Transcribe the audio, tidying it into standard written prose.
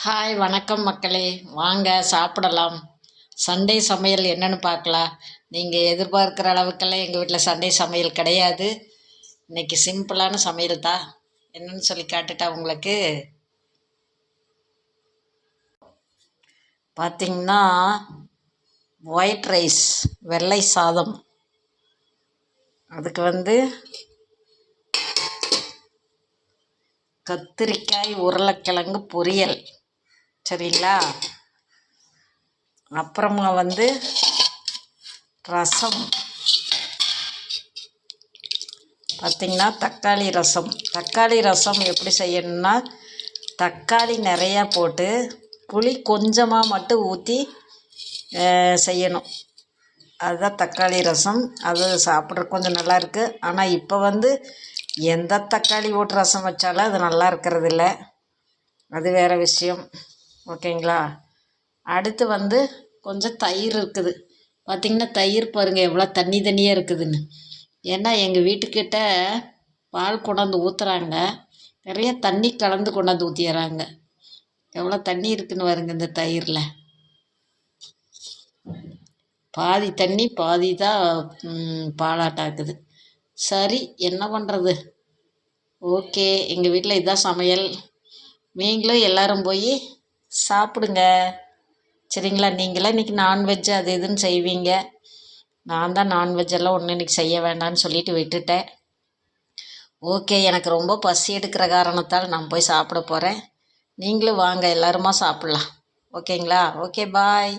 Hi வணக்கம் மக்களே, வாங்க சாப்பிடலாம். சண்டே சமையல் என்னன்னு பார்க்கலாம். நீங்கள் எதிர்பார்க்குற அளவுக்கெல்லாம் எங்கள் வீட்டில் சண்டே சமையல் கிடையாது. இன்னைக்கு சிம்பிளான சமையல் தான். என்னன்னு சொல்லி காட்டுட்டா உங்களுக்கு. பார்த்தீங்கன்னா ஒயிட் ரைஸ், வெள்ளை சாதம். அதுக்கு கத்திரிக்காய் உருளைக்கிழங்கு பொரியல், சரிங்களா? அப்புறமா ரசம். பார்த்திங்கன்னா தக்காளி ரசம் எப்படி செய்யணும்னா, தக்காளி நிறையா போட்டு புளி கொஞ்சமாக மட்டும் ஊற்றி செய்யணும். அதுதான் தக்காளி ரசம். அது சாப்பிட்றதுக்கு கொஞ்சம் நல்லாயிருக்கு. ஆனால் இப்போ எந்த தக்காளி போட்டு ரசம் வச்சாலும் அது நல்லா இருக்கிறது இல்லை. அது வேறு விஷயம். ஓகேங்களா? அடுத்து கொஞ்சம் தயிர் இருக்குது. பார்த்திங்கன்னா தயிர் பாருங்கள் எவ்வளோ தண்ணியாக இருக்குதுன்னு. ஏன்னா எங்கள் வீட்டுக்கிட்ட பால் கொண்டாந்து ஊற்றுறாங்க, நிறைய தண்ணி கலந்து கொண்டாந்து ஊற்றிடுறாங்க. எவ்வளோ தண்ணி இருக்குதுன்னு பாருங்க. இந்த தயிரில் பாதி தண்ணி பாதி தான் பாலாட்டாக்குது. சரி, என்ன பண்ணுறது? ஓகே, எங்கள் வீட்டில் இதுதான் சமையல். நீங்களும் எல்லோரும் போய் சாப்பிடுங்க, சரிங்களா? நீங்களாம் இன்றைக்கி நான்வெஜ் அது இதுன்னு செய்வீங்க. நான் தான் நான்வெஜ்ஜெல்லாம் ஒன்றும் இன்றைக்கி செய்ய வேண்டாம்னு சொல்லிட்டு விட்டுட்டேன். ஓகே, எனக்கு ரொம்ப பசி எடுக்கிற காரணத்தால் நான் போய் சாப்பிட போகிறேன். நீங்களும் வாங்க, எல்லாருமா சாப்பிட்லாம். ஓகேங்களா? ஓகே, பாய்.